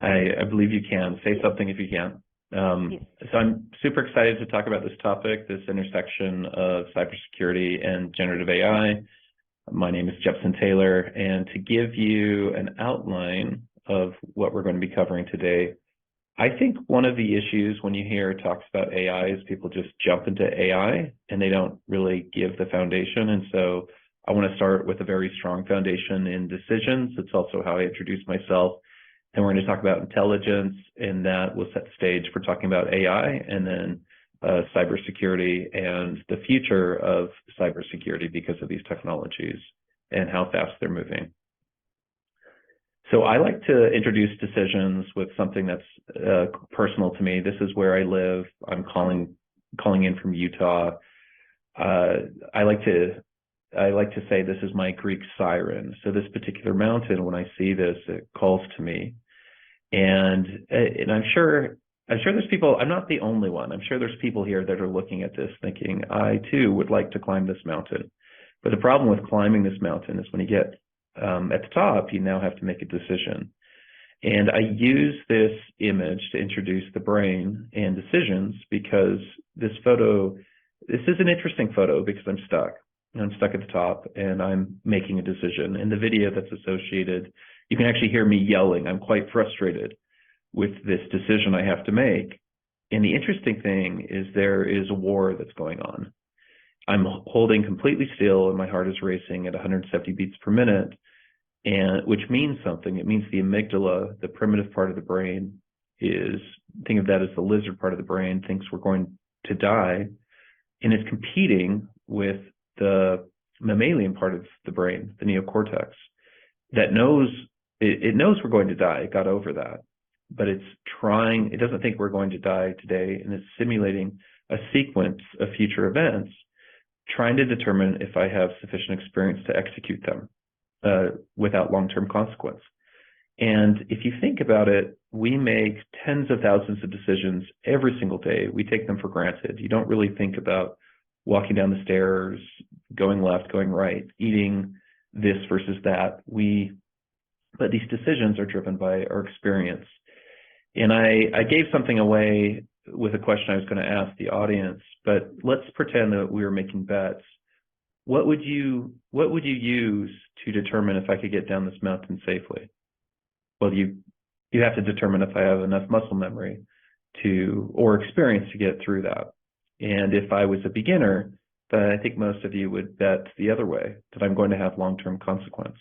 I believe you can. Say something if you can. Yes. So I'm super excited to talk about this topic, this intersection of cybersecurity and generative AI. My name is Jeffson Taylor, and to give you an outline of what we're going to be covering today, I think one of the issues when you hear talks about AI is people just jump into AI and they don't really give the foundation. And so I want to start with a very strong foundation in decisions. It's also how I introduce myself. And we're going to talk about intelligence, and that will set the stage for talking about AI and then cybersecurity and the future of cybersecurity because of these technologies and how fast they're moving. So I like to introduce decisions with something that's personal to me. This is where I live. I'm calling in from Utah. I like to say this is my Greek siren. So this particular mountain, when I see this, it calls to me. And I'm sure there's people, I'm not the only one. I'm sure there's people here that are looking at this thinking, I too would like to climb this mountain. But the problem with climbing this mountain is when you get at the top, you now have to make a decision. And I use this image to introduce the brain and decisions because this is an interesting photo because I'm stuck. I'm stuck at the top and I'm making a decision. In the video that's associated, you can actually hear me yelling. I'm quite frustrated with this decision I have to make. And the interesting thing is there is a war that's going on. I'm holding completely still and my heart is racing at 170 beats per minute, and which means something. It means the amygdala, the primitive part of the brain, think of that as the lizard part of the brain, thinks we're going to die, and is competing with the mammalian part of the brain, the neocortex, that knows it knows we're going to die. It got over that, but it doesn't think we're going to die today, and it's simulating a sequence of future events, trying to determine if I have sufficient experience to execute them without long-term consequence. And if you think about it, we make tens of thousands of decisions every single day. We take them for granted. You don't really think about walking down the stairs, going left, going right, eating this versus that. But these decisions are driven by our experience. And I gave something away with a question I was going to ask the audience, but let's pretend that we were making bets. What would you use to determine if I could get down this mountain safely? Well, you have to determine if I have enough muscle memory or experience to get through that. And if I was a beginner, then I think most of you would bet the other way, that I'm going to have long-term consequence.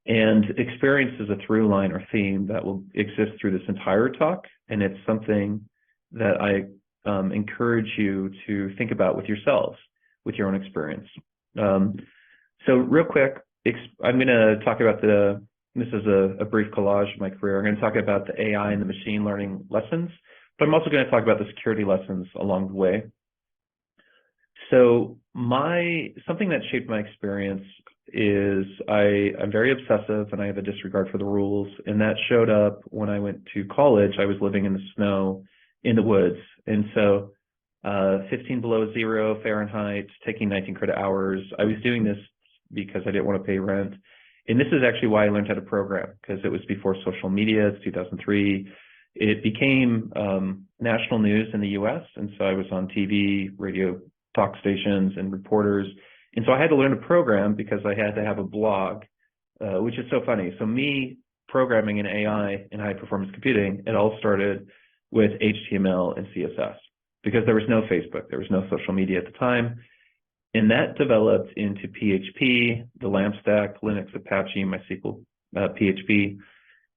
And experience is a through line or theme that will exist through this entire talk, and it's something that I encourage you to think about with yourselves, with your own experience. So real quick, I'm going to talk about this is a brief collage of my career. I'm going to talk about the AI and the machine learning lessons, but I'm also going to talk about the security lessons along the way. So something that shaped my experience is I'm very obsessive and I have a disregard for the rules. And that showed up when I went to college. I was living in the snow in the woods. And so 15 below zero Fahrenheit, taking 19 credit hours. I was doing this because I didn't want to pay rent. And this is actually why I learned how to program, because it was before social media. It's 2003. It became national news in the US. And so I was on TV, radio, talk stations, and reporters. And so I had to learn to program because I had to have a blog, which is so funny. So me programming in AI and high performance computing, it all started with HTML and CSS because there was no Facebook, there was no social media at the time. And that developed into PHP, the LAMP stack, Linux, Apache, MySQL, PHP.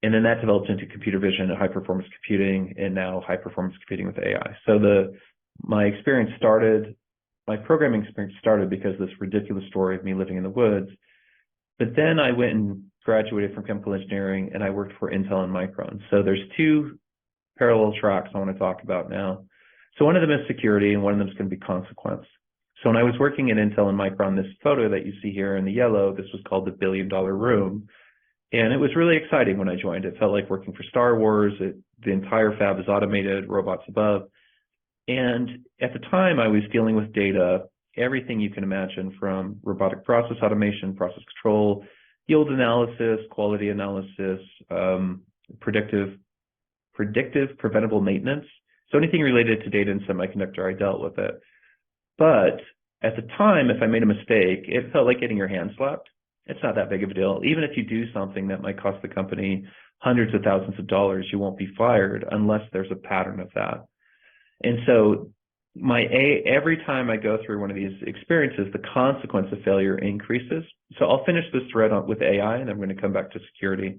And then that developed into computer vision and high performance computing, and now high performance computing with AI. So my programming experience started because of this ridiculous story of me living in the woods. But then I went and graduated from chemical engineering and I worked for Intel and Micron. So there's two parallel tracks I want to talk about now. So one of them is security and one of them is going to be consequence. So when I was working at Intel and Micron, this photo that you see here in the yellow, this was called the $1 billion room. And it was really exciting when I joined. It felt like working for Star Wars. The entire fab is automated, robots above. And at the time, I was dealing with data, everything you can imagine, from robotic process automation, process control, yield analysis, quality analysis, predictive predictive preventable maintenance. So anything related to data and semiconductor, I dealt with it. But at the time, if I made a mistake, it felt like getting your hand slapped. It's not that big of a deal. Even if you do something that might cost the company hundreds of thousands of dollars, you won't be fired unless there's a pattern of that. And so every time I go through one of these experiences, the consequence of failure increases. So I'll finish this thread with AI, and I'm going to come back to security.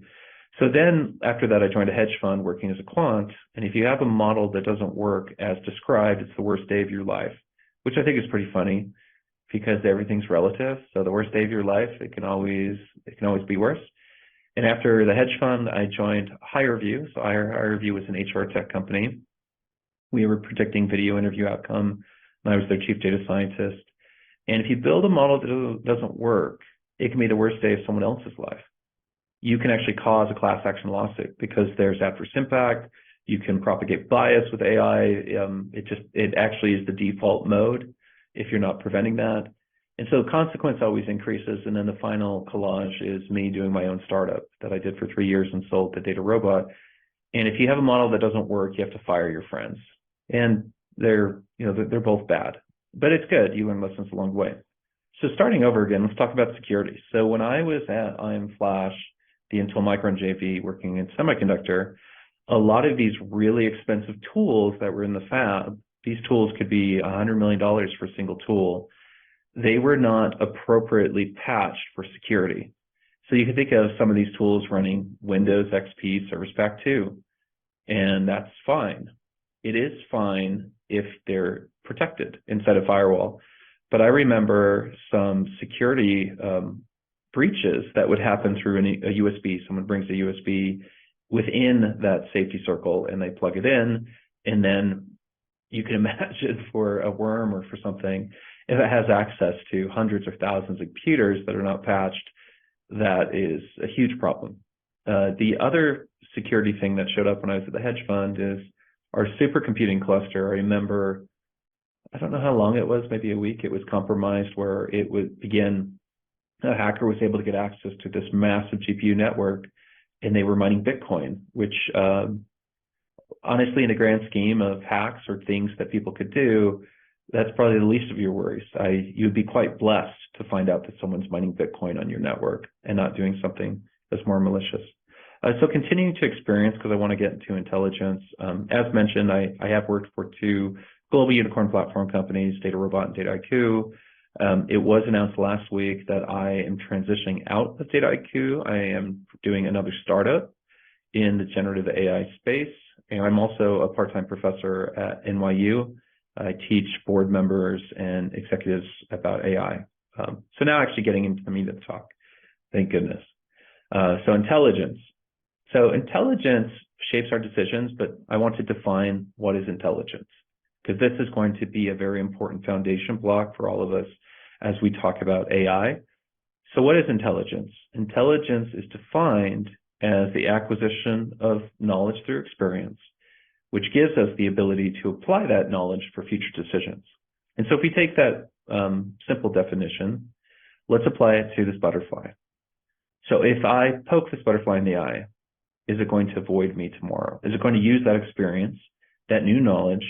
So then after that, I joined a hedge fund working as a quant. And if you have a model that doesn't work as described, it's the worst day of your life, which I think is pretty funny because everything's relative. So the worst day of your life, it can always be worse. And after the hedge fund, I joined HireVue. So HireVue was an HR tech company. We were predicting video interview outcome, and I was their chief data scientist. And if you build a model that doesn't work, it can be the worst day of someone else's life. You can actually cause a class action lawsuit because there's adverse impact. You can propagate bias with AI. It actually is the default mode if you're not preventing that. And so the consequence always increases. And then the final collage is me doing my own startup that I did for 3 years and sold to Data Robot. And if you have a model that doesn't work, you have to fire your friends. And they're both bad, but it's good. You learn lessons along the way. So starting over again, let's talk about security. So when I was at IM Flash, the Intel Micron JV working in semiconductor, a lot of these really expensive tools that were in the fab, these tools could be $100 million for a single tool. They were not appropriately patched for security. So you can think of some of these tools running Windows XP Service Pack 2, and that's fine. It is fine if they're protected inside a firewall. But I remember some security breaches that would happen through a USB. Someone brings a USB within that safety circle and they plug it in. And then you can imagine for a worm or for something, if it has access to hundreds or thousands of computers that are not patched, that is a huge problem. The other security thing that showed up when I was at the hedge fund is our supercomputing cluster. I remember, I don't know how long it was, maybe a week, it was compromised where it would begin, a hacker was able to get access to this massive GPU network and they were mining Bitcoin, which honestly, in the grand scheme of hacks or things that people could do, that's probably the least of your worries. You'd be quite blessed to find out that someone's mining Bitcoin on your network and not doing something that's more malicious. So continuing to experience, because I want to get into intelligence. As mentioned, I have worked for 2 global unicorn platform companies, Data Robot and Dataiku. It was announced last week that I am transitioning out of Dataiku. I am doing another startup in the generative AI space. And I'm also a part-time professor at NYU. I teach board members and executives about AI. So now actually getting into the meat of the talk, thank goodness. So intelligence. So intelligence shapes our decisions, but I want to define what is intelligence, because this is going to be a very important foundation block for all of us as we talk about AI. So what is intelligence? Intelligence is defined as the acquisition of knowledge through experience, which gives us the ability to apply that knowledge for future decisions. And so if we take that simple definition, let's apply it to this butterfly. So if I poke this butterfly in the eye, is it going to avoid me tomorrow? Is it going to use that experience, that new knowledge,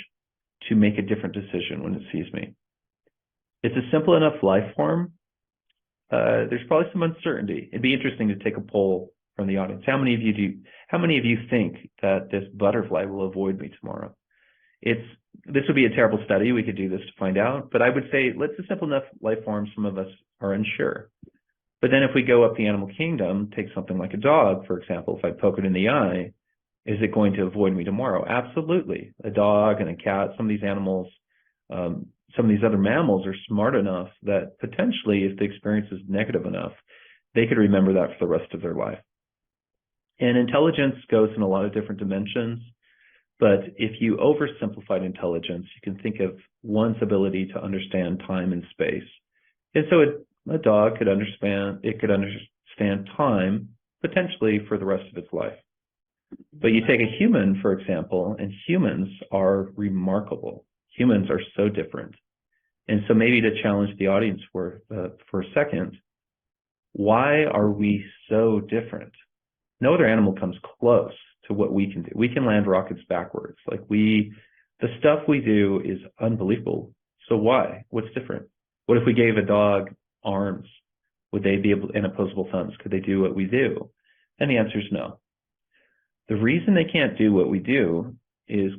to make a different decision when it sees me? It's a simple enough life form. There's probably some uncertainty. It'd be interesting to take a poll from the audience. How many of you think that this butterfly will avoid me tomorrow? This would be a terrible study. We could do this to find out, but I would say it's a simple enough life form. Some of us are unsure. But then if we go up the animal kingdom, take something like a dog, for example, if I poke it in the eye, is it going to avoid me tomorrow? Absolutely. A dog and a cat, some of these animals, some of these other mammals are smart enough that potentially if the experience is negative enough, they could remember that for the rest of their life. And intelligence goes in a lot of different dimensions, but if you oversimplified intelligence, you can think of one's ability to understand time and space. And so a dog could understand time potentially for the rest of its life. But you take a human, for example, and humans are remarkable. Humans are so different. And so maybe to challenge the audience for a second, why are we so different? No other animal comes close to what we can do. We can land rockets backwards. The stuff we do is unbelievable. So why? What's different? What if we gave a dog arms? Would they be able, and opposable thumbs? Could they do what we do? And the answer is no. The reason they can't do what we do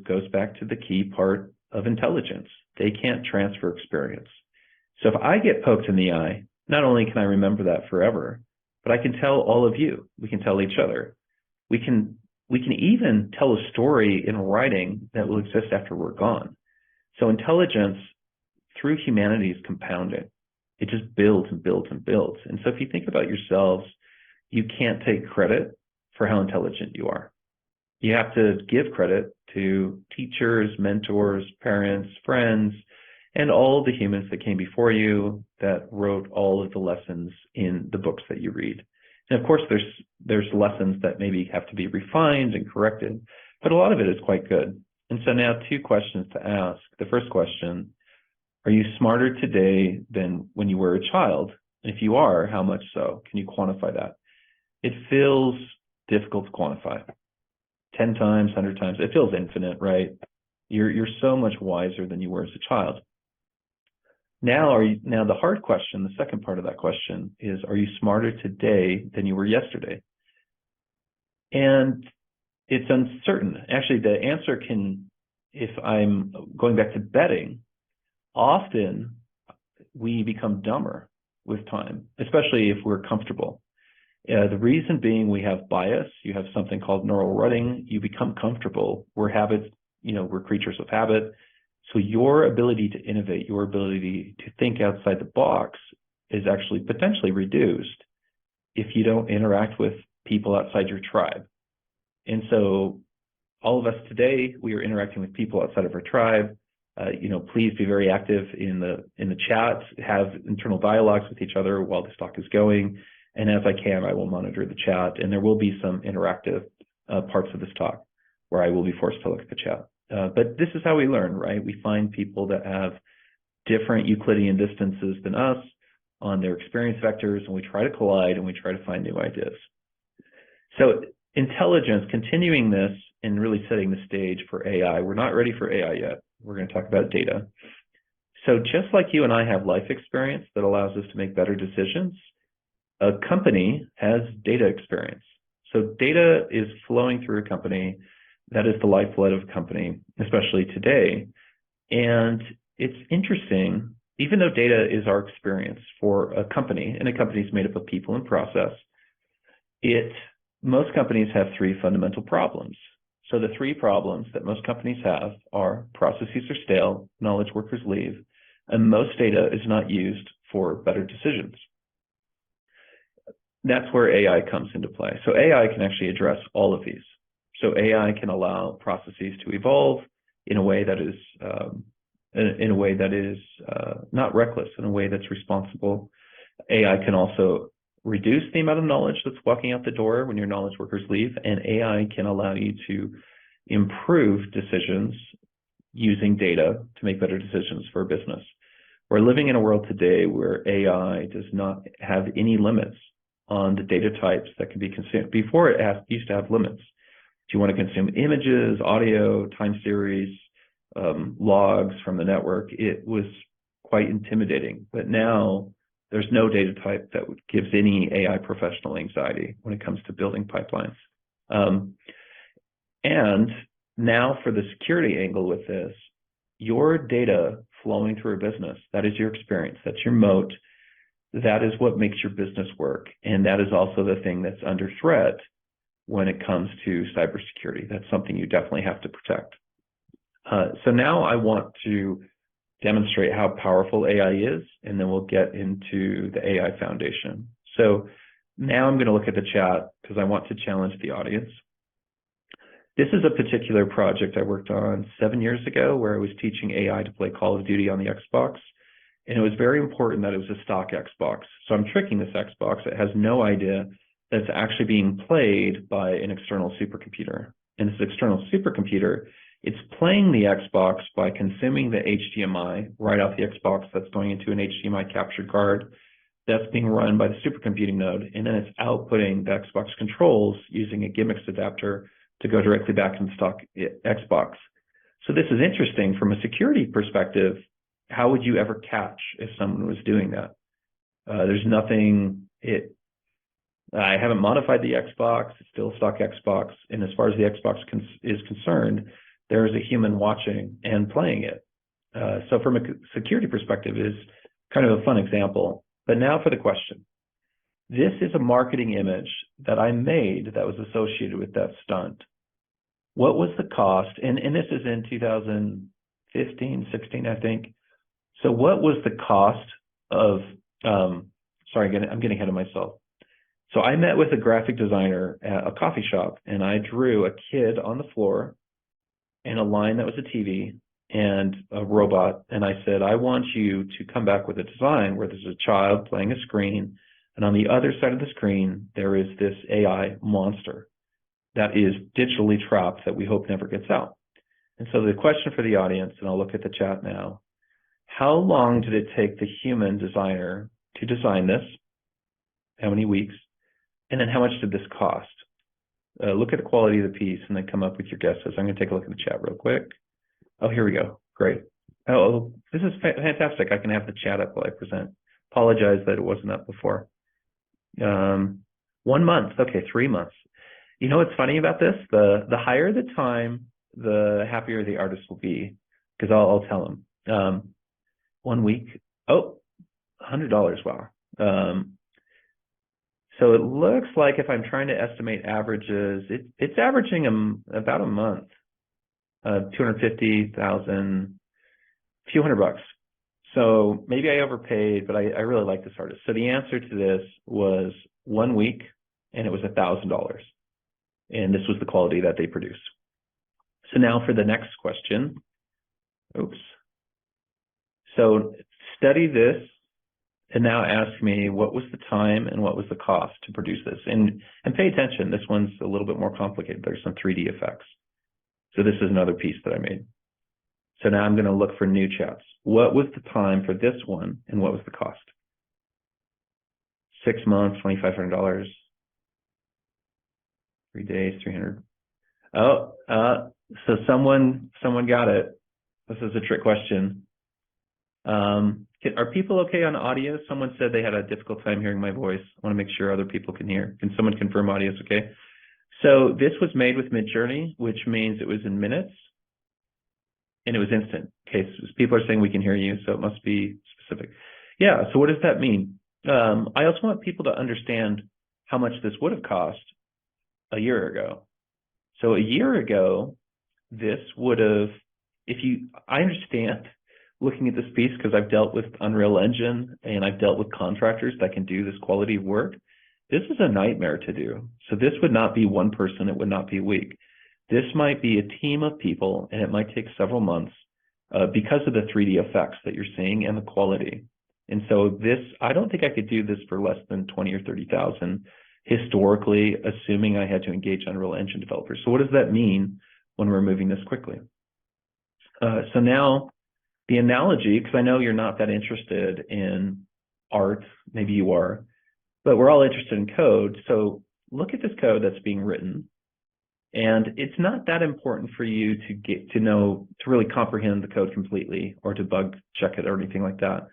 goes back to the key part of intelligence. They can't transfer experience. So if I get poked in the eye, not only can I remember that forever, but I can tell all of you. We can tell each other. We can even tell a story in writing that will exist after we're gone. So intelligence through humanity is compounding. It just builds and builds and builds. And so if you think about yourselves, you can't take credit for how intelligent you are. You have to give credit to teachers, mentors, parents, friends, and all the humans that came before you that wrote all of the lessons in the books that you read. And of course, there's lessons that maybe have to be refined and corrected, but a lot of it is quite good. And so now 2 questions to ask. The first question, are you smarter today than when you were a child? And if you are, how much so? Can you quantify that? It feels difficult to quantify. 10 times, 100 times, it feels infinite, right? You're so much wiser than you were as a child. Now the hard question, the second part of that question is, are you smarter today than you were yesterday? And it's uncertain. Actually, the answer can, if I'm going back to betting, often we become dumber with time, especially if we're comfortable. The reason being we have bias. You have something called neural rutting. You become comfortable. We're habits, we're creatures of habit. So your ability to innovate, your ability to think outside the box is actually potentially reduced if you don't interact with people outside your tribe. And so all of us today, we are interacting with people outside of our tribe. Please be very active in the chat, have internal dialogues with each other while this talk is going. And as I can, I will monitor the chat, and there will be some interactive parts of this talk where I will be forced to look at the chat. But this is how we learn, right? We find people that have different Euclidean distances than us on their experience vectors, and we try to collide and we try to find new ideas. So intelligence, continuing this and really setting the stage for AI. We're not ready for AI yet. We're going to talk about data. So just like you and I have life experience that allows us to make better decisions, a company has data experience. So data is flowing through a company. That is the lifeblood of a company, especially today. And it's interesting, even though data is our experience for a company, and a company is made up of people and process, most companies have 3 fundamental problems. So the 3 problems that most companies have are processes are stale, knowledge workers leave, and most data is not used for better decisions. That's where AI comes into play. So AI can actually address all of these. So AI can allow processes to evolve in a way that is not reckless, in a way that's responsible. AI can also reduce the amount of knowledge that's walking out the door when your knowledge workers leave, and AI can allow you to improve decisions using data to make better decisions for a business. We're living in a world today where AI does not have any limits on the data types that can be consumed. Before, it used to have limits. Do you want to consume images, audio, time series, logs from the network? It was quite intimidating. But now there's no data type that gives any AI professional anxiety when it comes to building pipelines. And now for the security angle with this, your data flowing through a business, that is your experience, that's your moat, that is what makes your business work. And that is also the thing that's under threat when it comes to cybersecurity. That's something you definitely have to protect. So now I want to demonstrate how powerful AI is, and then we'll get into the AI foundation. So now I'm going to look at the chat because I want to challenge the audience. This is a particular project I worked on 7 years ago where I was teaching AI to play Call of Duty on the Xbox. And it was very important that it was a stock Xbox. So I'm tricking this Xbox. It has no idea that it's actually being played by an external supercomputer. And this external supercomputer, it's playing the Xbox by consuming the HDMI right off the Xbox that's going into an HDMI captured card that's being run by the supercomputing node. And then it's outputting the Xbox controls using a gimmicks adapter to go directly back into stock Xbox. So this is interesting from a security perspective. How would you ever catch if someone was doing that? There's nothing, I haven't modified the Xbox, it's still stock Xbox. And as far as the Xbox is concerned, there is a human watching and playing it. So from a security perspective is kind of a fun example. But now for the question. This is a marketing image that I made that was associated with that stunt. What was the cost? And this is in 2015, 16, I think. So what was the cost of, sorry, I'm getting ahead of myself. So I met with a graphic designer at a coffee shop, and I drew a kid on the floor and a line that was a TV and a robot. And I said, I want you to come back with a design where there's a child playing a screen, and on the other side of the screen, there is this AI monster that is digitally trapped that we hope never gets out. And so the question for the audience, and I'll look at the chat now, how long did it take the human designer to design this? How many weeks? And then how much did this cost? Look at the quality of the piece and then come up with your guesses. I'm going to take a look at the chat real quick. Oh, here we go. Great. Oh, this is fantastic. I can have the chat up while I present. Apologize that it wasn't up before. 1 month. Okay, 3 months. You know what's funny about this? The higher the time, the happier the artist will be, because I'll tell them. 1 week. Oh, $100. Wow. So it looks like if I'm trying to estimate averages, it's averaging about a month, 250,000, a few $100. So maybe I overpaid, but I really like this artist. So the answer to this was 1 week, and it was $1,000. And this was the quality that they produced. So now for the next question. Oops. So study this, and now ask me what was the time and what was the cost to produce this. And pay attention, this one's a little bit more complicated. There's some 3D effects. So this is another piece that I made. So now I'm going to look for new chats. What was the time for this one, and what was the cost? 6 months, $2,500. 3 days, 300. Oh, so someone got it. This is a trick question. Are people okay on audio? Someone said they had a difficult time hearing my voice. I want to make sure other people can hear. Can someone confirm audio is okay? So this was made with Midjourney, which means it was in minutes, and it was instant. Okay, so people are saying we can hear you, so it must be specific. Yeah, so what does that mean? I also want people to understand how much this would have cost a year ago. So a year ago, this would have, I understand looking at this piece because I've dealt with Unreal Engine and I've dealt with contractors that can do this quality of work. This is a nightmare to do. So this would not be one person, it would not be a week. This might be a team of people, and it might take several months because of the 3D effects that you're seeing and the quality. And so this, I don't think I could do this for less than 20 or 30,000 historically, assuming I had to engage Unreal Engine developers. So what does that mean when we're moving this quickly? So now the analogy, because I know you're not that interested in art, maybe you are, but we're all interested in code. So look at this code that's being written. And it's not that important for you to get to know, to really comprehend the code completely or to bug check it or anything like that.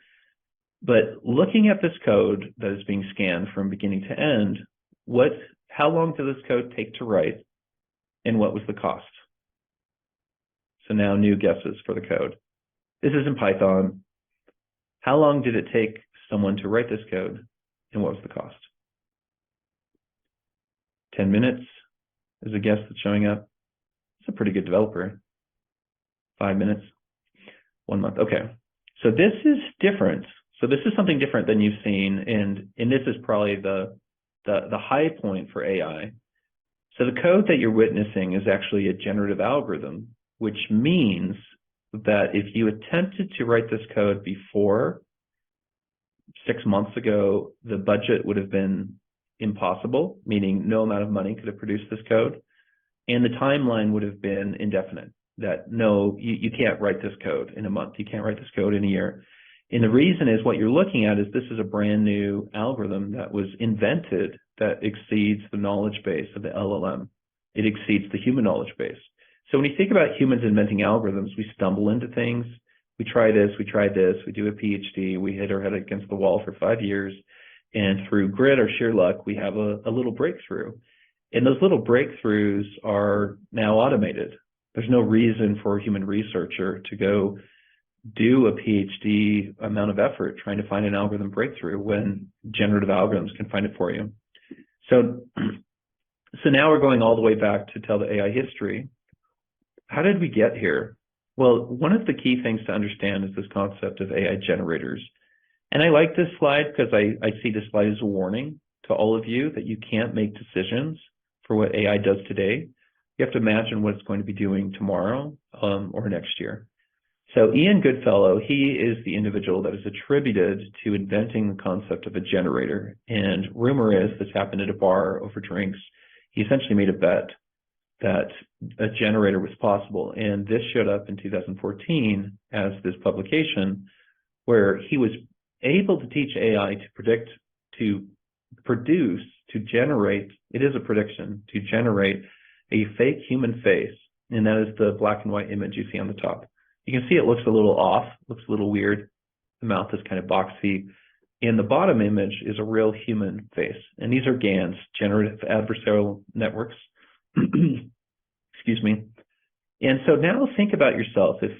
But looking at this code that is being scanned from beginning to end, how long did this code take to write, and what was the cost? So now new guesses for the code. This is in Python. How long did it take someone to write this code, and what was the cost? 10 minutes is a guess that's showing up. It's a pretty good developer. 5 minutes, 1 month. Okay, so this is different. So this is something different than you've seen, and this is probably the high point for AI. So the code that you're witnessing is actually a generative algorithm, which means that if you attempted to write this code before 6 months ago, the budget would have been impossible, meaning no amount of money could have produced this code, and the timeline would have been indefinite, that no, you can't write this code in a month, you can't write this code in a year. And the reason is what you're looking at is this is a brand new algorithm that was invented that exceeds the knowledge base of the LLM. It exceeds the human knowledge base. So when you think about humans inventing algorithms, we stumble into things. We try this, we tried this, we do a PhD, we hit our head against the wall for 5 years, and through grit or sheer luck, we have a little breakthrough. And those little breakthroughs are now automated. There's no reason for a human researcher to go do a PhD amount of effort trying to find an algorithm breakthrough when generative algorithms can find it for you. So now we're going all the way back to tell the AI history. How did we get here? Well, one of the key things to understand is this concept of AI generators. And I like this slide because I see this slide as a warning to all of you that you can't make decisions for what AI does today. You have to imagine what it's going to be doing tomorrow or next year. So Ian Goodfellow, he is the individual that is attributed to inventing the concept of a generator. And rumor is this happened at a bar over drinks. He essentially made a bet that a generator was possible. And this showed up in 2014 as this publication where he was able to teach AI to predict, to produce, to generate, it is a prediction, to generate a fake human face. And that is the black and white image you see on the top. You can see it looks a little off, looks a little weird. The mouth is kind of boxy. And the bottom image is a real human face. And these are GANs, Generative Adversarial Networks. Excuse me. And so now think about yourself. If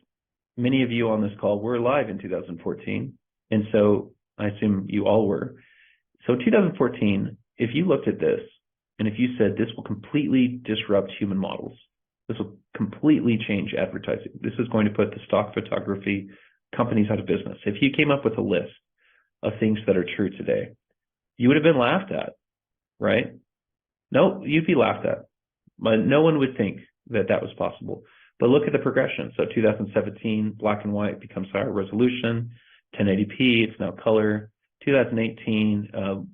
many of you on this call were alive in 2014, and so I assume you all were. So 2014, if you looked at this, and if you said this will completely disrupt human models, this will completely change advertising, this is going to put the stock photography companies out of business. If you came up with a list of things that are true today, you would have been laughed at, right? No, you'd be laughed at. But no one would think that that was possible. But look at the progression. So 2017, black and white becomes higher resolution, 1080p, it's now color. 2018,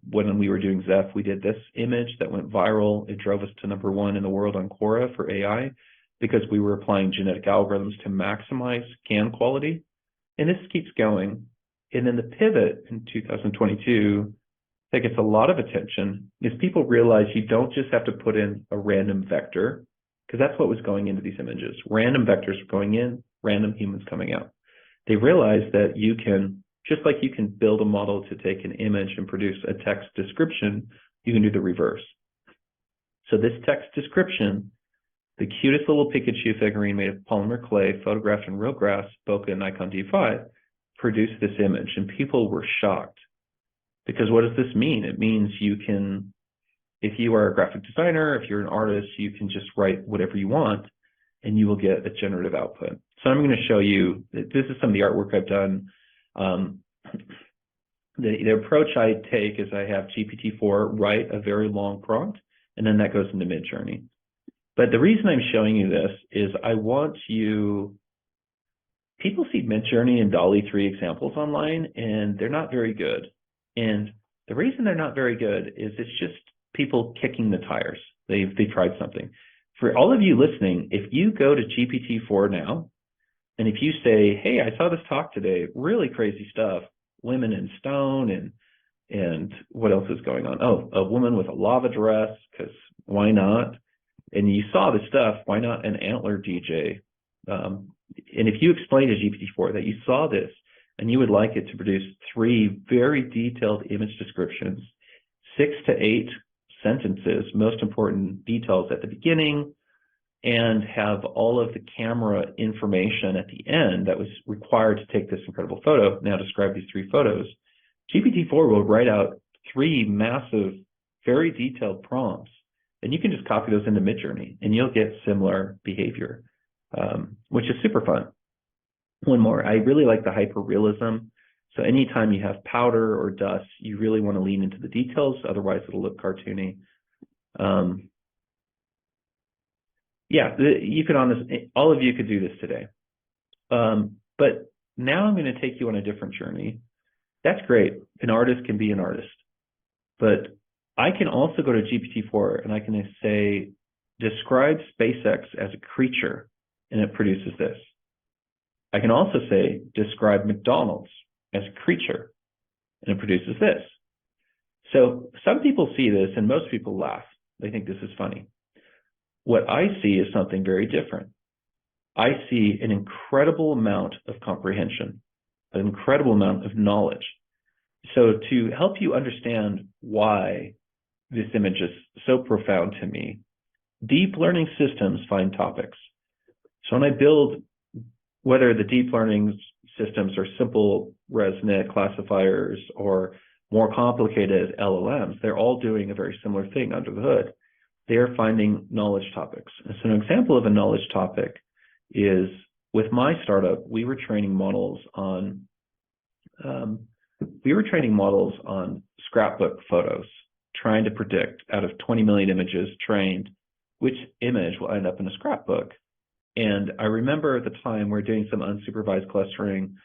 when we were doing Zeph, we did this image that went viral. It drove us to #1 in the world on Quora for AI because we were applying genetic algorithms to maximize GAN quality. And this keeps going. And then the pivot in 2022 that gets a lot of attention is people realize you don't just have to put in a random vector, because that's what was going into these images. Random vectors going in, random humans coming out. They realized that you can, just like you can build a model to take an image and produce a text description, you can do the reverse. So this text description, the cutest little Pikachu figurine made of polymer clay, photographed in real grass, bokeh, and Nikon D5, produced this image, and people were shocked. Because what does this mean? It means you can, if you are a graphic designer, if you're an artist, you can just write whatever you want, and you will get a generative output. So I'm going to show you, this is some of the artwork I've done. The approach I take is I have GPT-4 write a very long prompt, and then that goes into Midjourney. But the reason I'm showing you this is I want you, people see Midjourney and DALL-E 3 examples online, and they're not very good. And the reason they're not very good is it's just people kicking the tires. They've tried something. For all of you listening, if you go to GPT-4 now, and if you say, hey, I saw this talk today, really crazy stuff, women in stone, and what else is going on? Oh, a woman with a lava dress, because why not? And you saw this stuff, why not an antler DJ? And if you explain to GPT-4 that you saw this, and you would like it to produce 3 very detailed image descriptions, 6 to 8 sentences, most important details at the beginning, and have all of the camera information at the end that was required to take this incredible photo, now describe these 3 photos, GPT-4 will write out 3 massive, very detailed prompts, and you can just copy those into Midjourney, and you'll get similar behavior, which is super fun. One more, I really like the hyper-realism. So anytime you have powder or dust, you really want to lean into the details, otherwise it'll look cartoony. Yeah, you could all of you could do this today. But now I'm going to take you on a different journey. That's great. An artist can be an artist. But I can also go to GPT-4 and I can say, describe SpaceX as a creature, and it produces this. I can also say, describe McDonald's as a creature, and it produces this. So some people see this and most people laugh. They think this is funny. What I see is something very different. I see an incredible amount of comprehension, an incredible amount of knowledge. So to help you understand why this image is so profound to me, deep learning systems find topics. So when I build, whether the deep learning systems are simple ResNet classifiers or more complicated LLMs, they're all doing a very similar thing under the hood. They're finding knowledge topics. And so an example of a knowledge topic is, with my startup, we were training models on scrapbook photos, trying to predict out of 20 million images trained, which image will end up in a scrapbook. And I remember at the time we're doing some unsupervised clustering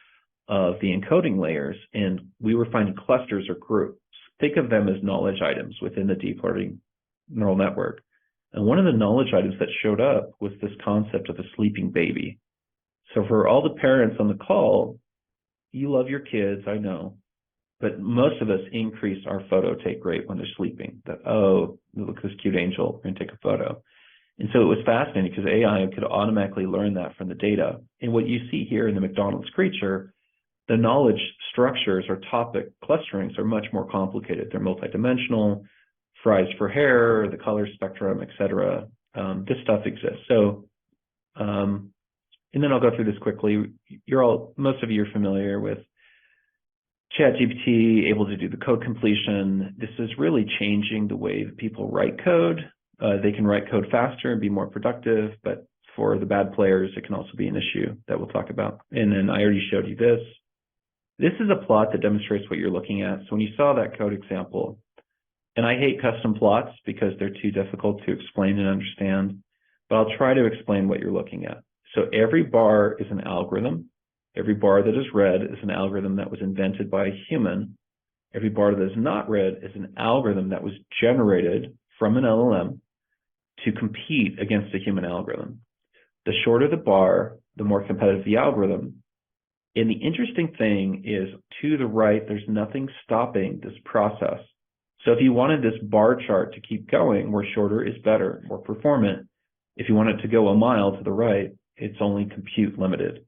of the encoding layers, and we were finding clusters or groups. Think of them as knowledge items within the deep learning neural network. And one of the knowledge items that showed up was this concept of a sleeping baby. So for all the parents on the call, you love your kids, I know, but most of us increase our photo take rate when they're sleeping. That, oh, look at this cute angel, we're gonna take a photo. And so it was fascinating because AI could automatically learn that from the data. And what you see here in the McDonald's creature, the knowledge structures or topic clusterings are much more complicated. They're multidimensional, fries for hair, the color spectrum, et cetera. This stuff exists. So, and then I'll go through this quickly. Most of you are familiar with ChatGPT, able to do the code completion. This is really changing the way that people write code. They can write code faster and be more productive, but for the bad players, it can also be an issue that we'll talk about. And then I already showed you this. This is a plot that demonstrates what you're looking at. So when you saw that code example, and I hate custom plots because they're too difficult to explain and understand, but I'll try to explain what you're looking at. So every bar is an algorithm. Every bar that is red is an algorithm that was invented by a human. Every bar that is not red is an algorithm that was generated from an LLM to compete against a human algorithm. The shorter the bar, the more competitive the algorithm. And the interesting thing is, to the right, there's nothing stopping this process. So if you wanted this bar chart to keep going, where shorter is better, more performant, if you want it to go a mile to the right, it's only compute limited.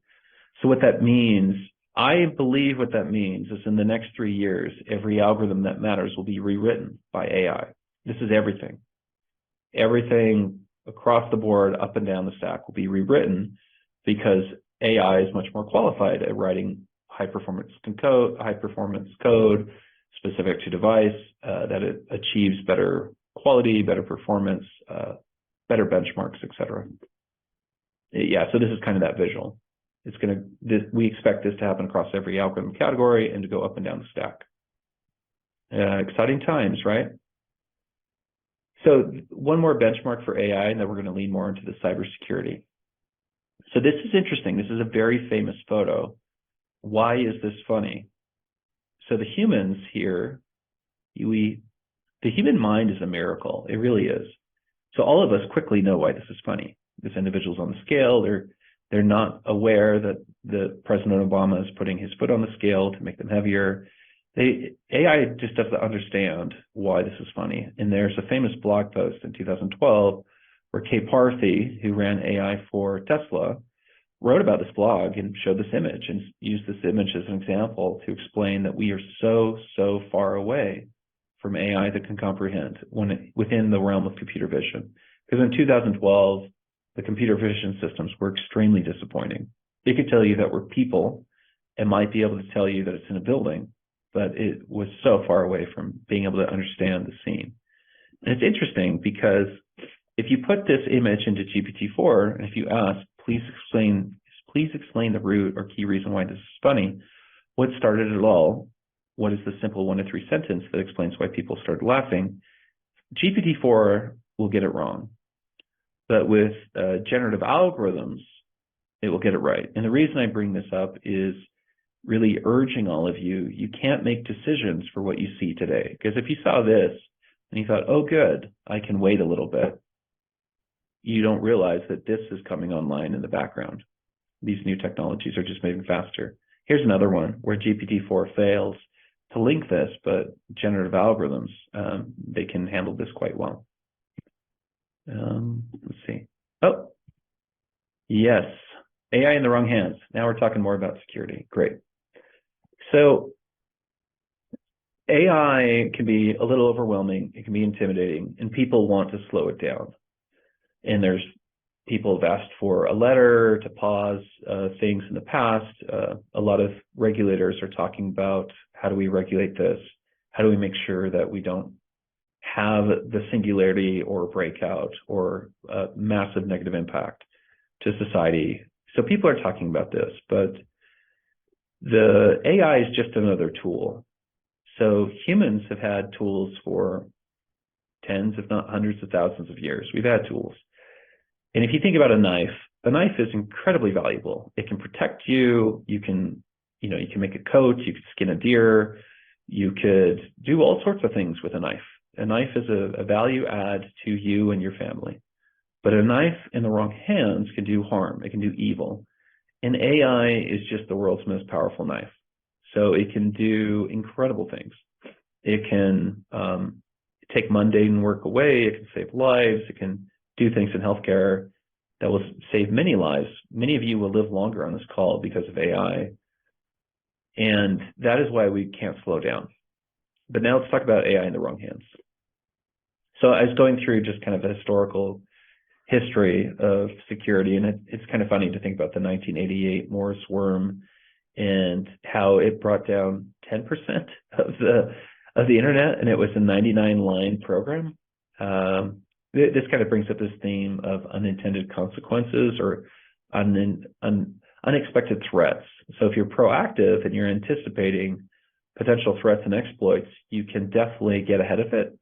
So what that means, I believe what that means is in the next 3 years, every algorithm that matters will be rewritten by AI. This is everything. Everything across the board, up and down the stack, will be rewritten because AI is much more qualified at writing high-performance code specific to device, that it achieves better quality, better performance, better benchmarks, et cetera. Yeah, so this is kind of that visual. We expect this to happen across every algorithm category and to go up and down the stack. Exciting times, right? So one more benchmark for AI, and then we're going to lean more into the cybersecurity. So this is interesting. This is a very famous photo. Why is this funny? So the humans here, the human mind is a miracle. It really is. So all of us quickly know why this is funny. This individual's on the scale. They're not aware that the President Obama is putting his foot on the scale to make them heavier. AI just doesn't understand why this is funny. And there's a famous blog post in 2012 where Kay Parthy, who ran AI for Tesla, wrote about this blog and showed this image and used this image as an example to explain that we are so far away from AI that can comprehend within the realm of computer vision. Because in 2012, the computer vision systems were extremely disappointing. They could tell you that we're people and might be able to tell you that it's in a building, but it was so far away from being able to understand the scene. And it's interesting because if you put this image into GPT-4, and if you ask, please explain the root or key reason why this is funny, what started it all? What is the simple 1 to 3 sentence that explains why people started laughing? GPT-4 will get it wrong. But with generative algorithms, it will get it right. And the reason I bring this up is really urging all of you, you can't make decisions for what you see today. Because if you saw this and you thought, oh, good, I can wait a little bit, you don't realize that this is coming online in the background. These new technologies are just moving faster. Here's another one where GPT-4 fails to link this, but generative algorithms, they can handle this quite well. Let's see. Oh, yes, AI in the wrong hands. Now we're talking more about security. Great. So AI can be a little overwhelming. It can be intimidating, and people want to slow it down. And there's people have asked for a letter to pause things in the past. A lot of regulators are talking about how do we regulate this? How do we make sure that we don't have the singularity or breakout or massive negative impact to society? So people are talking about this, but the AI is just another tool. So humans have had tools for tens, if not hundreds of thousands of years. We've had tools. And if you think about a knife is incredibly valuable. It can protect you. You can make a coat, you could skin a deer, you could do all sorts of things with a knife. A knife is a value add to you and your family. But a knife in the wrong hands can do harm. It can do evil. And AI is just the world's most powerful knife. So it can do incredible things. It can take mundane work away. It can save lives. It can do things in healthcare that will save many lives. Many of you will live longer on this call because of AI. And that is why we can't slow down. But now let's talk about AI in the wrong hands. So I was going through just kind of the historical history of security, and it's kind of funny to think about the 1988 Morse worm and how it brought down 10% of the internet, and it was a 99-line program. This kind of brings up this theme of unintended consequences or unexpected threats. So if you're proactive and you're anticipating potential threats and exploits, you can definitely get ahead of it.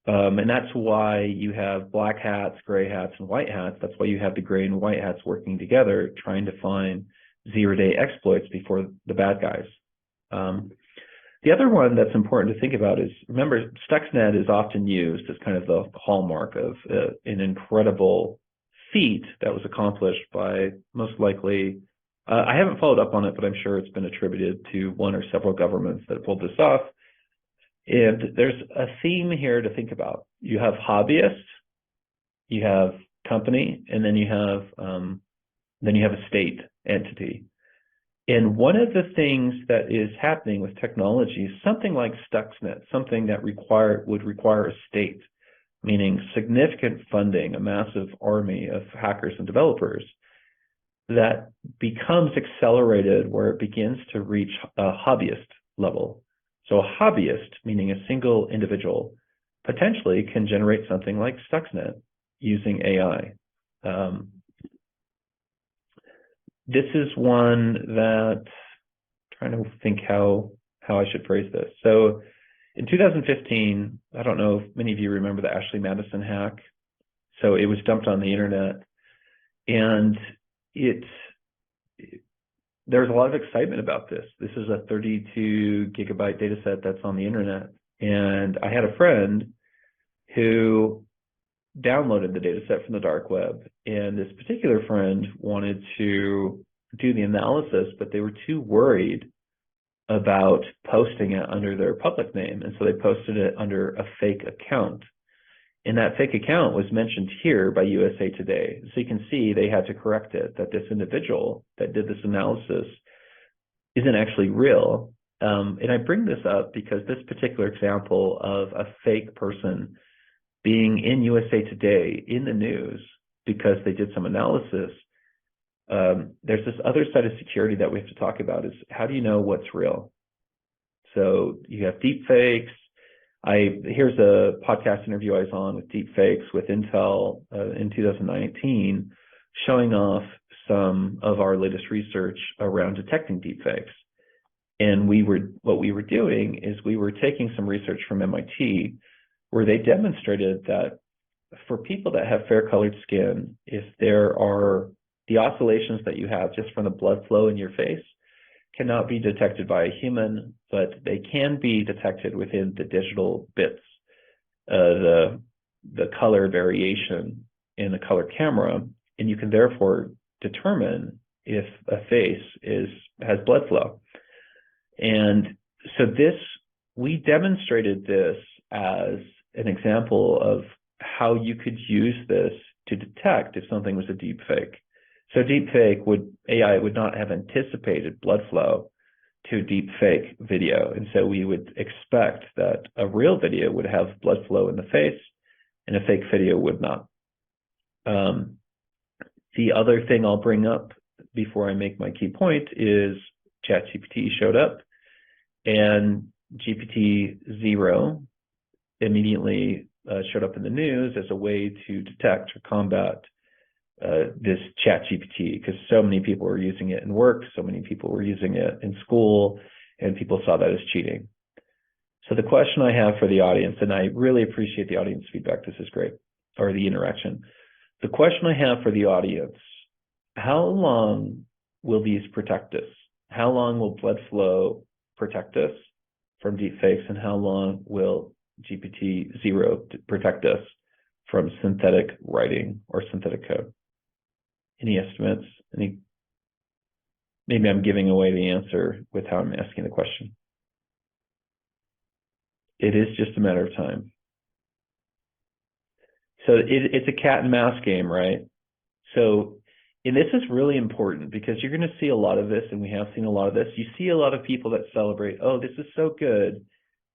And that's why you have black hats, gray hats, and white hats. That's why you have the gray and white hats working together, trying to find zero-day exploits before the bad guys. The other one that's important to think about is, remember, Stuxnet is often used as kind of the hallmark of an incredible feat that was accomplished by most likely, I haven't followed up on it, but I'm sure it's been attributed to one or several governments that pulled this off. And there's a theme here to think about. You have hobbyist, you have company, and then you have a state entity. And one of the things that is happening with technology is something like Stuxnet, something that would require a state, meaning significant funding, a massive army of hackers and developers, that becomes accelerated where it begins to reach a hobbyist level. So a hobbyist, meaning a single individual, potentially can generate something like Stuxnet using AI. This is one that, trying to think how I should phrase this. So in 2015, I don't know if many of you remember the Ashley Madison hack. So it was dumped on the internet, and there's a lot of excitement about this. This is a 32 gigabyte data set that's on the internet. And I had a friend who downloaded the data set from the dark web. And this particular friend wanted to do the analysis, but they were too worried about posting it under their public name. And so they posted it under a fake account. And that fake account was mentioned here by USA Today. So you can see they had to correct it, that this individual that did this analysis isn't actually real. And I bring this up because this particular example of a fake person being in USA Today in the news because they did some analysis, there's this other side of security that we have to talk about is how do you know what's real? So you have deep fakes. Here's a podcast interview I was on with deepfakes with Intel in 2019, showing off some of our latest research around detecting deepfakes. And what we were doing is we were taking some research from MIT where they demonstrated that for people that have fair-colored skin, if there are the oscillations that you have just from the blood flow in your face cannot be detected by a human, but they can be detected within the digital bits, the color variation in the color camera, and you can therefore determine if a face has blood flow. And so we demonstrated this as an example of how you could use this to detect if something was a deep fake. So deep fake AI would not have anticipated blood flow to deep fake video. And so we would expect that a real video would have blood flow in the face and a fake video would not. The other thing I'll bring up before I make my key point is ChatGPT showed up, and GPT-0 immediately showed up in the news as a way to detect or combat this ChatGPT, because so many people were using it in work, so many people were using it in school, and people saw that as cheating. So the question I have for the audience, and I really appreciate the audience feedback, this is great, or the interaction. The question I have for the audience, how long will these protect us? How long will blood flow protect us from deepfakes, and how long will GPT-0 protect us from synthetic writing or synthetic code? Any estimates? Maybe I'm giving away the answer with how I'm asking the question. It is just a matter of time. So it's a cat and mouse game, right? So, and this is really important because you're going to see a lot of this, and we have seen a lot of this. You see a lot of people that celebrate, oh, this is so good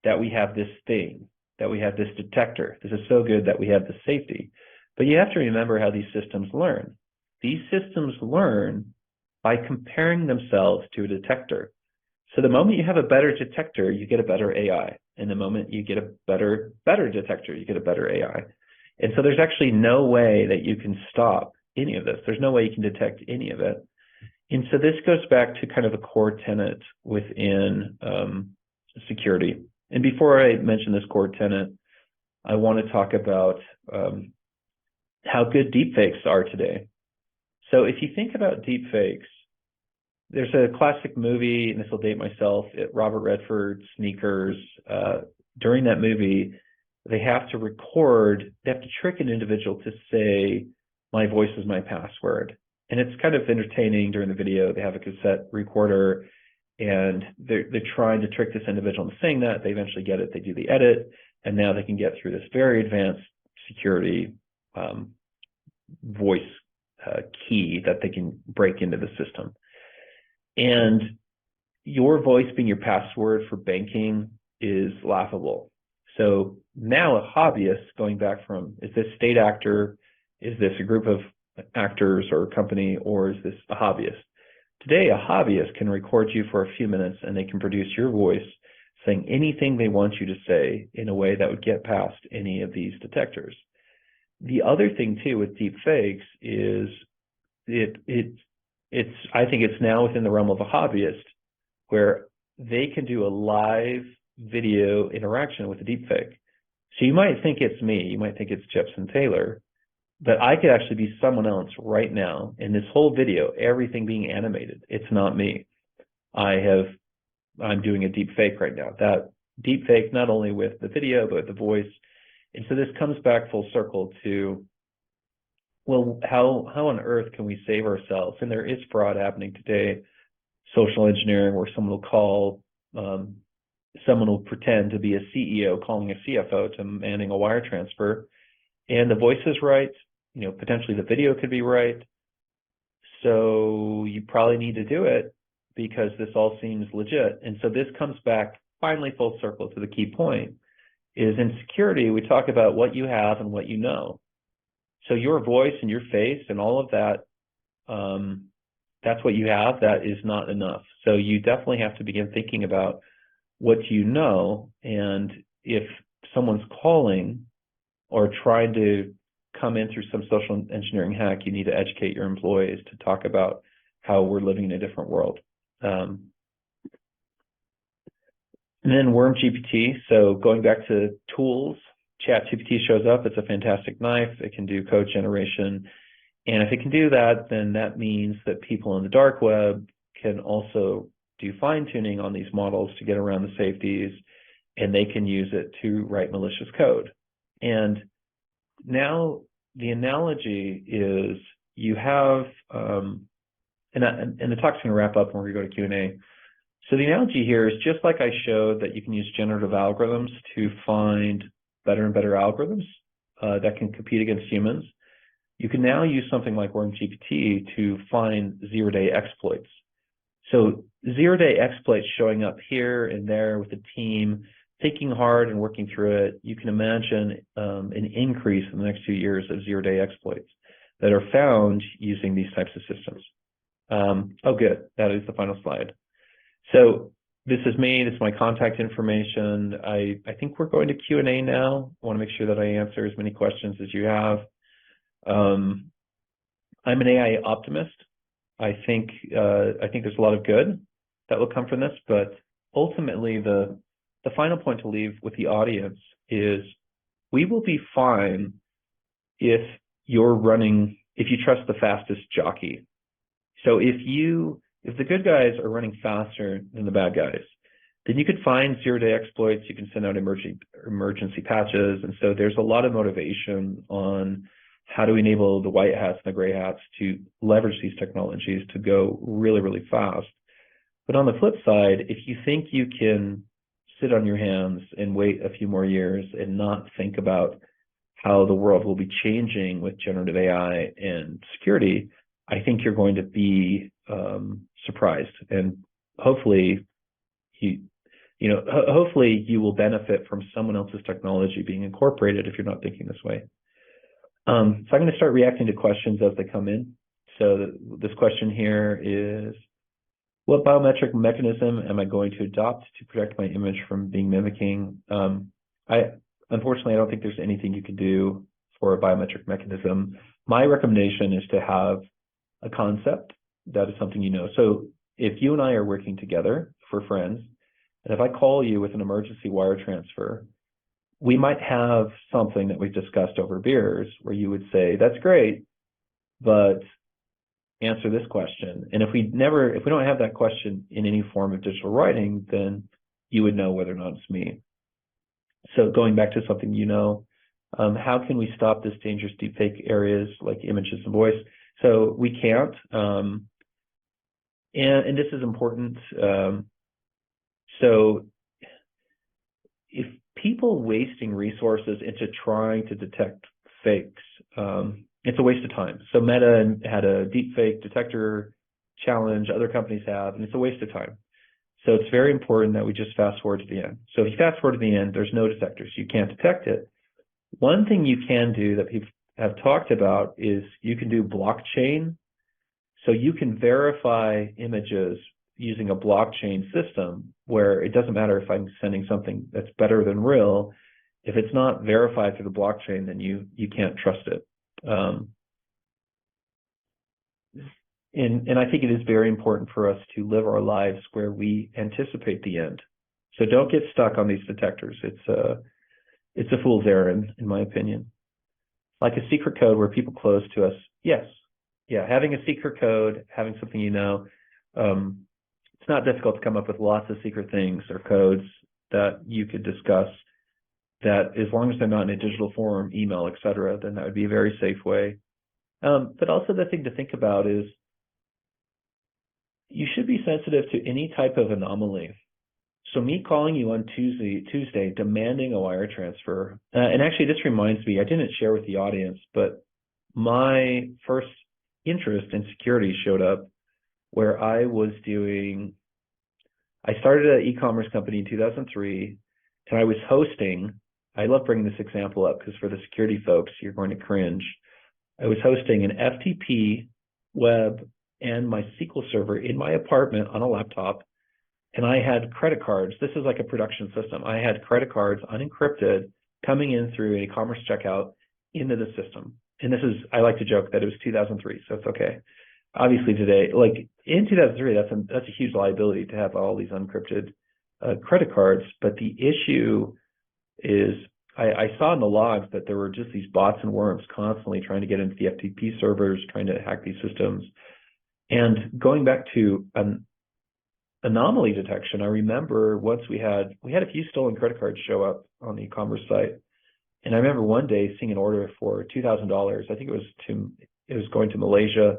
that we have this thing, that we have this detector. This is so good that we have this safety. But you have to remember how these systems learn. These systems learn by comparing themselves to a detector. So the moment you have a better detector, you get a better AI. And the moment you get a better detector, you get a better AI. And so there's actually no way that you can stop any of this. There's no way you can detect any of it. And so this goes back to kind of a core tenet within security. And before I mention this core tenet, I want to talk about how good deepfakes are today. So if you think about deepfakes, there's a classic movie, and this will date myself, Robert Redford, Sneakers. During that movie, they have to trick an individual to say, my voice is my password. And it's kind of entertaining during the video. They have a cassette recorder, and they're trying to trick this individual into saying that. They eventually get it. They do the edit, and now they can get through this very advanced security voice key that they can break into the system. And your voice being your password for banking is laughable. So now a hobbyist, going back from, is this state actor, is this a group of actors or a company, or is this a hobbyist? Today, a hobbyist can record you for a few minutes, and they can produce your voice saying anything they want you to say in a way that would get past any of these detectors. The other thing too with deep fakes is I think it's now within the realm of a hobbyist where they can do a live video interaction with a deepfake. So you might think it's me, you might think it's Jeffson Taylor, but I could actually be someone else right now in this whole video, everything being animated. It's not me. I'm doing a deepfake right now. That deepfake not only with the video, but the voice. And so this comes back full circle to, well, how on earth can we save ourselves? And there is fraud happening today, social engineering, where someone will pretend to be a CEO calling a CFO to manning a wire transfer, and the voice is right, potentially the video could be right. So you probably need to do it because this all seems legit. And so this comes back finally full circle to the key point, is in security, we talk about what you have and what you know. So your voice and your face and all of that, that's what you have. That is not enough. So you definitely have to begin thinking about what you know. And if someone's calling or trying to come in through some social engineering hack, you need to educate your employees to talk about how we're living in a different world. And then WormGPT. So going back to tools, ChatGPT shows up. It's a fantastic knife. It can do code generation. And if it can do that, then that means that people on the dark web can also do fine-tuning on these models to get around the safeties, and they can use it to write malicious code. And now the analogy is you have, and the talk's going to wrap up when we go to Q&A. So the analogy here is just like I showed that you can use generative algorithms to find better and better algorithms. that can compete against humans, you can now use something like WormGPT to find zero-day exploits. So zero-day exploits showing up here and there with the team, thinking hard and working through it. You can imagine an increase in the next few years of zero-day exploits that are found using these types of systems. Oh, good. That is the final slide. So this is me. This is my contact information. I think we're going to Q&A now. I want to make sure that I answer as many questions as you have. I'm an AI optimist. I think there's a lot of good that will come from this, but ultimately the final point to leave with the audience is we will be fine if you trust the fastest jockey. So if the good guys are running faster than the bad guys, then you could find zero-day exploits, you can send out emergency patches, and so there's a lot of motivation on how do we enable the white hats and the gray hats to leverage these technologies to go really, really fast. But on the flip side, if you think you can sit on your hands and wait a few more years and not think about how the world will be changing with generative AI and security, I think you're going to be surprised. And hopefully, hopefully you will benefit from someone else's technology being incorporated if you're not thinking this way. So I'm going to start reacting to questions as they come in. So this question here is, what biometric mechanism am I going to adopt to protect my image from being mimicking? Unfortunately, I don't think there's anything you can do for a biometric mechanism. My recommendation is to have a concept that is something you know. So if you and I are working together for friends, and if I call you with an emergency wire transfer, we might have something that we've discussed over beers where you would say, that's great, but answer this question. And if we don't have that question in any form of digital writing, then you would know whether or not it's me. So going back to something how can we stop this dangerous deepfake areas like images and voice? So we can't, and this is important. So if people wasting resources into trying to detect fakes, it's a waste of time. So Meta had a deepfake detector challenge, other companies have, and it's a waste of time. So it's very important that we just fast forward to the end. So if you fast forward to the end, there's no detectors. You can't detect it. One thing you can do that people have talked about is you can do blockchain. So you can verify images using a blockchain system where it doesn't matter if I'm sending something that's better than real. If it's not verified through the blockchain, then you can't trust it. And I think it is very important for us to live our lives where we anticipate the end. So don't get stuck on these detectors. It's a fool's errand, in my opinion. Like a secret code where people close to us, yes. Yeah, having a secret code, having something it's not difficult to come up with lots of secret things or codes that you could discuss that as long as they're not in a digital form, email, etc., then that would be a very safe way. But also the thing to think about is you should be sensitive to any type of anomaly. So me calling you on Tuesday demanding a wire transfer, and actually this reminds me, I didn't share with the audience, but my first interest in security showed up where I started an e-commerce company in 2003, and I was hosting, I love bringing this example up because for the security folks, you're going to cringe. I was hosting an FTP web and my SQL server in my apartment on a laptop, and I had credit cards. This is like a production system. I had credit cards unencrypted coming in through a commerce checkout into the system. And this is, I like to joke that it was 2003, so it's okay. Obviously today, like in 2003, that's a huge liability to have all these unencrypted credit cards. But the issue is I saw in the logs that there were just these bots and worms constantly trying to get into the FTP servers, trying to hack these systems. And going back to an anomaly detection, I remember once we had a few stolen credit cards show up on the e-commerce site. And I remember one day seeing an order for $2,000. I think it was going to Malaysia.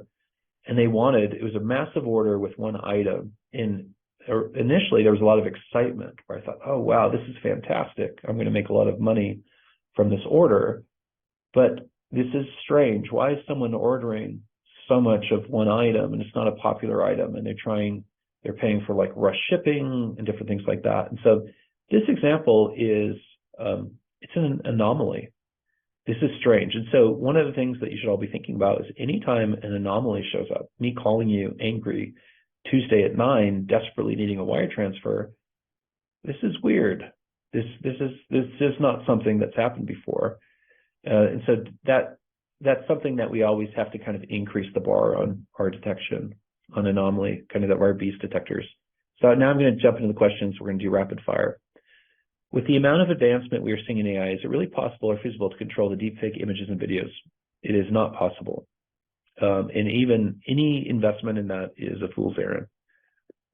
And it was a massive order with one item. And initially there was a lot of excitement where I thought, oh, wow, this is fantastic. I'm going to make a lot of money from this order. but this is strange. Why is someone ordering so much of one item and it's not a popular item, and they're paying for like rush shipping and different things like that. And so this example is, it's an anomaly. This is strange. And so one of the things that you should all be thinking about is anytime an anomaly shows up, me calling you angry Tuesday at 9, desperately needing a wire transfer, this is weird. This is not something that's happened before. And so that's something that we always have to kind of increase the bar on our detection on anomaly, kind of our beast detectors. So now I'm going to jump into the questions. We're going to do rapid fire. With the amount of advancement we are seeing in AI, is it really possible or feasible to control the deepfake images and videos? It is not possible. And even any investment in that is a fool's errand.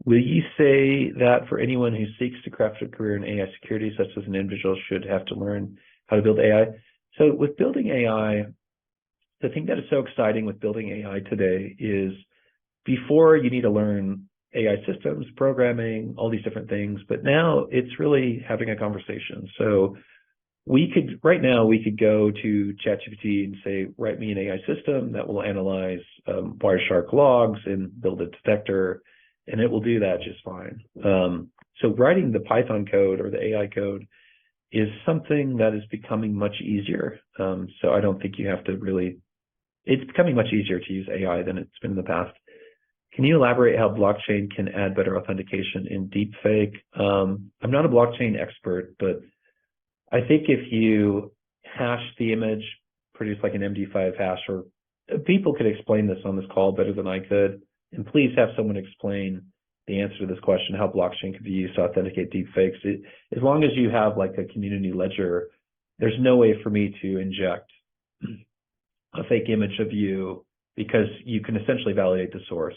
Will you say that for anyone who seeks to craft a career in AI security, such as an individual should have to learn how to build AI? So with building AI, the thing that is so exciting with building AI today is before you need to learn AI systems, programming, all these different things, but now it's really having a conversation. So right now we could go to ChatGPT and say, write me an AI system that will analyze Wireshark logs and build a detector, and it will do that just fine. So writing the Python code or the AI code is something that is becoming much easier. So I don't think you have to really, it's becoming much easier to use AI than it's been in the past. Can you elaborate how blockchain can add better authentication in deepfake? I'm not a blockchain expert, but I think if you hash the image, produce like an MD5 hash, or people could explain this on this call better than I could, and please have someone explain the answer to this question, how blockchain could be used to authenticate deepfakes. As long as you have like a community ledger, there's no way for me to inject a fake image of you because you can essentially validate the source.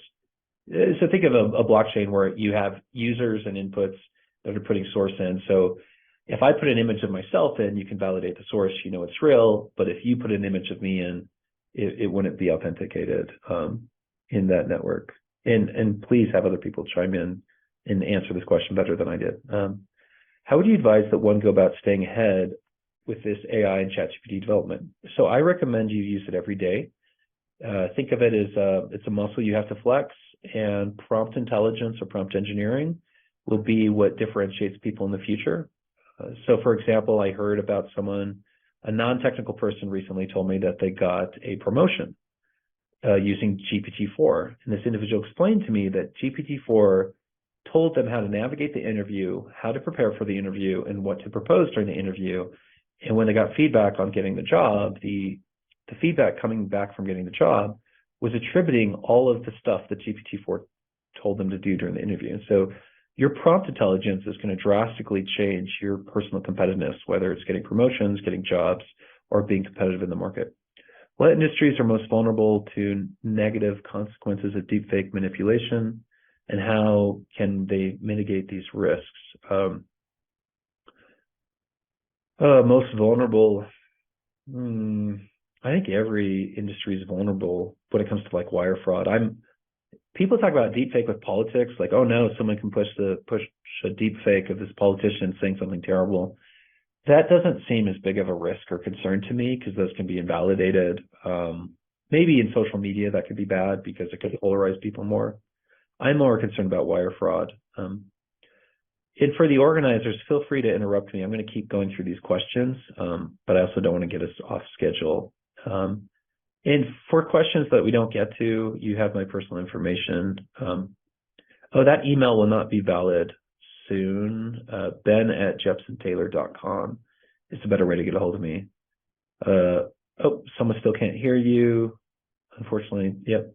So think of a blockchain where you have users and inputs that are putting source in. So if I put an image of myself in, you can validate the source, you know it's real. But if you put an image of me in, it wouldn't be authenticated in that network. And please have other people chime in and answer this question better than I did. How would you advise that one go about staying ahead with this AI and ChatGPT development? So I recommend you use it every day. Think of it as it's a muscle you have to flex, and prompt intelligence or prompt engineering will be what differentiates people in the future. So for example, I heard about a non-technical person recently told me that they got a promotion using GPT-4. And this individual explained to me that GPT-4 told them how to navigate the interview, how to prepare for the interview, and what to propose during the interview. And when they got feedback on getting the job, the feedback coming back from getting the job was attributing all of the stuff that GPT-4 told them to do during the interview. And so your prompt intelligence is going to drastically change your personal competitiveness, whether it's getting promotions, getting jobs, or being competitive in the market. What industries are most vulnerable to negative consequences of deepfake manipulation, and how can they mitigate these risks? Most vulnerable, I think every industry is vulnerable when it comes to like wire fraud. People talk about deepfake with politics, like, oh no, someone can push a deepfake of this politician saying something terrible. That doesn't seem as big of a risk or concern to me because those can be invalidated. Maybe in social media that could be bad because it could polarize people more. I'm more concerned about wire fraud. And for the organizers, feel free to interrupt me. I'm going to keep going through these questions, but I also don't want to get us off schedule. And for questions that we don't get to, you have my personal information. That email will not be valid soon. ben@jeffsontaylor.com is a better way to get a hold of me. Someone still can't hear you, unfortunately. Yep,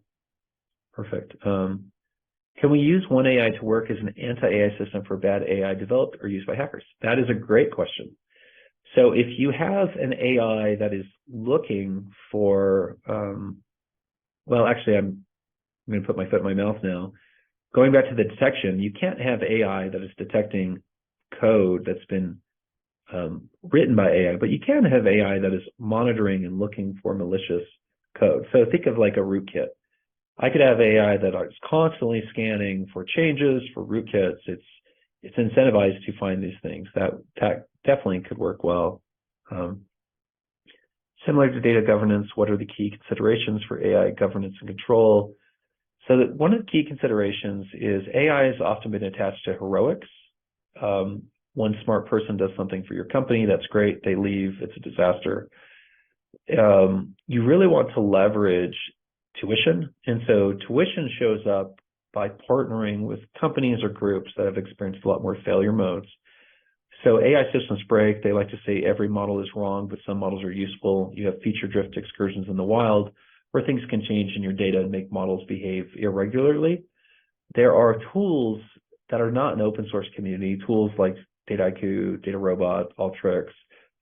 perfect. Can we use one AI to work as an anti-AI system for bad AI developed or used by hackers? That is a great question. So if you have an AI that is looking for, well, actually, I'm going to put my foot in my mouth now. Going back to the detection, you can't have AI that is detecting code that's been written by AI, but you can have AI that is monitoring and looking for malicious code. So think of like a rootkit. I could have AI that is constantly scanning for changes, for rootkits. It's incentivized to find these things. That definitely could work well. Similar to data governance, what are the key considerations for AI governance and control? So that one of the key considerations is AI has often been attached to heroics. One smart person does something for your company, that's great, they leave, it's a disaster. You really want to leverage tuition, and so tuition shows up by partnering with companies or groups that have experienced a lot more failure modes. So AI systems break. They like to say every model is wrong, but some models are useful. You have feature drift excursions in the wild where things can change in your data and make models behave irregularly. There are tools that are not an open source community, tools like Dataiku, DataRobot, Alteryx,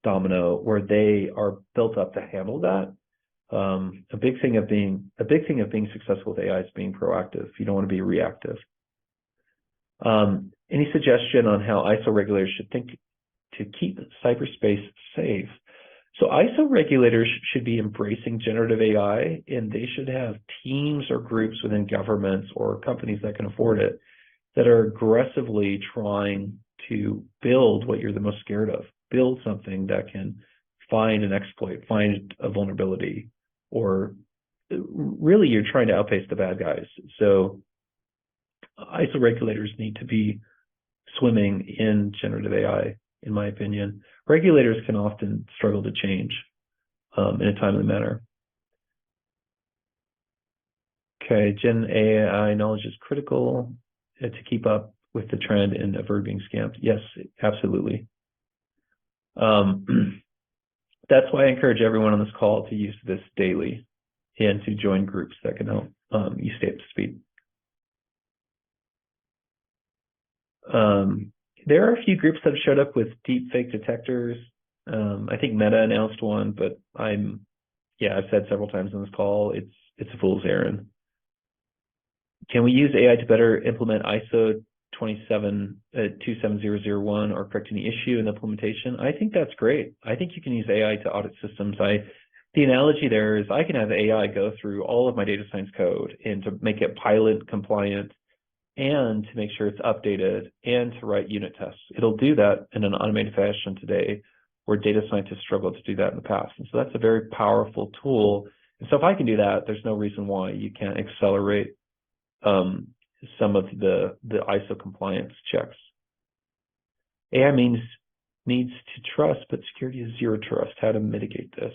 Domino, where they are built up to handle that. A big thing of being successful with AI is being proactive. You don't want to be reactive. Any suggestion on how ISO regulators should think to keep cyberspace safe? So ISO regulators should be embracing generative AI, and they should have teams or groups within governments or companies that can afford it that are aggressively trying to build what you're the most scared of. Build something that can find an exploit, find a vulnerability, or really you're trying to outpace the bad guys. So ISO regulators need to be swimming in generative AI, in my opinion. Regulators can often struggle to change in a timely manner. Okay, Gen AI knowledge is critical to keep up with the trend in avoid being scammed. Yes, absolutely. That's why I encourage everyone on this call to use this daily and to join groups that can help you stay up to speed. There are a few groups that have showed up with deep fake detectors. I think Meta announced one, but I've said several times on this call, it's a fool's errand. Can we use AI to better implement ISO 27001 or correct any issue in the implementation? I think that's great. I think you can use AI to audit systems. The analogy there is I can have AI go through all of my data science code and to make it pilot compliant and to make sure it's updated and to write unit tests. It'll do that in an automated fashion today where data scientists struggled to do that in the past. And so that's a very powerful tool. And so if I can do that, there's no reason why you can't accelerate some of the ISO compliance checks. AI needs to trust, but security is zero trust. How to mitigate this?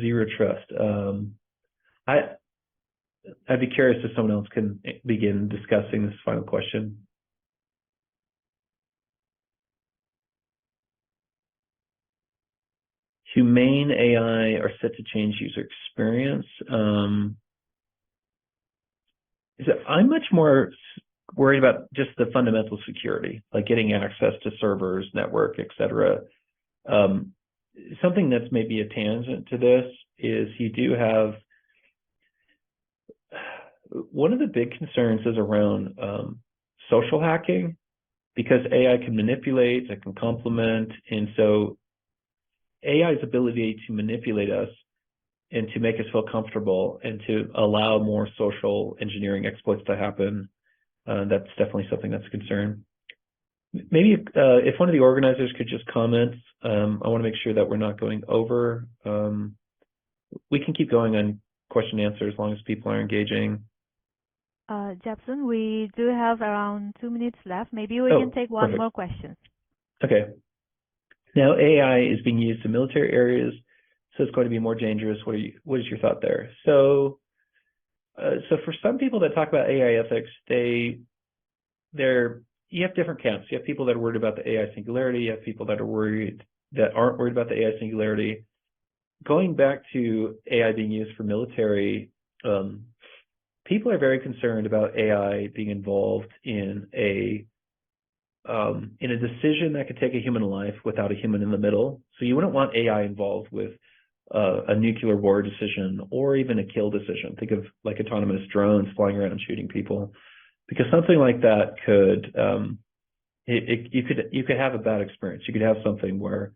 Zero trust. I'd be curious if someone else can begin discussing this final question. Humane AI are set to change user experience. I'm much more worried about just the fundamental security, like getting access to servers, network, etc. Something that's maybe a tangent to this is you do have one of the big concerns is around social hacking, because AI can manipulate, it can complement, and so AI's ability to manipulate us and to make us feel comfortable and to allow more social engineering exploits to happen, that's definitely something that's a concern. Maybe if one of the organizers could just comment, I want to make sure that we're not going over. We can keep going on question and answer as long as people are engaging. Jeffson, we do have around 2 minutes left. Maybe we can take one more question. Okay. Now AI is being used in military areas, so it's going to be more dangerous. What is your thought there? So for some people that talk about AI ethics, you have different camps. You have people that are worried about the AI singularity. You have people that aren't worried about the AI singularity. Going back to AI being used for military, people are very concerned about AI being involved in a decision that could take a human life without a human in the middle. So you wouldn't want AI involved with a nuclear war decision or even a kill decision. Think of like autonomous drones flying around and shooting people, because something like that could you could have a bad experience. You could have something where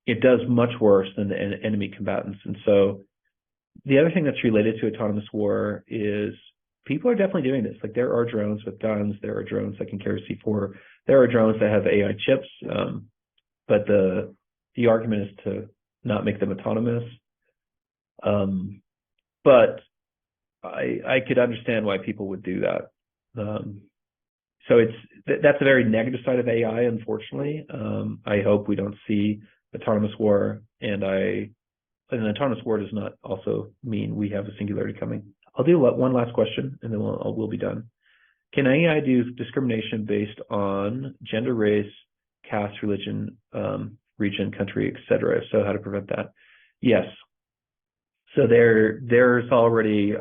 it does much worse than the enemy combatants. And so the other thing that's related to autonomous war is people are definitely doing this. Like there are drones with guns, there are drones that can carry C4, there are drones that have AI chips, but the argument is to not make them autonomous. But I could understand why people would do that. So that's a very negative side of AI, unfortunately. I hope we don't see autonomous war, and an autonomous war does not also mean we have a singularity coming. I'll do one last question, and then we'll be done. Can AI do discrimination based on gender, race, caste, religion, region, country, etc.? So how to prevent that? Yes. So there's already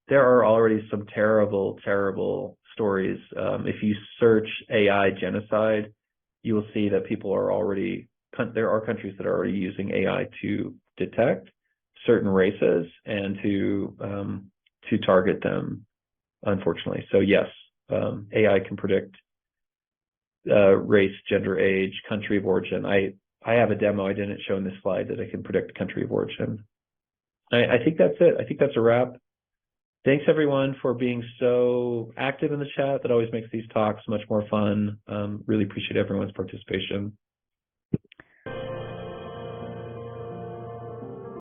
there are already some terrible stories. If you search AI genocide, you will see that there are countries that are already using AI to detect certain races and to target them, unfortunately. So yes, AI can predict race, gender, age, country of origin. I have a demo I didn't show in this slide that I can predict country of origin. I think that's it. I think that's a wrap. Thanks everyone for being so active in the chat. That always makes these talks much more fun. Really appreciate everyone's participation.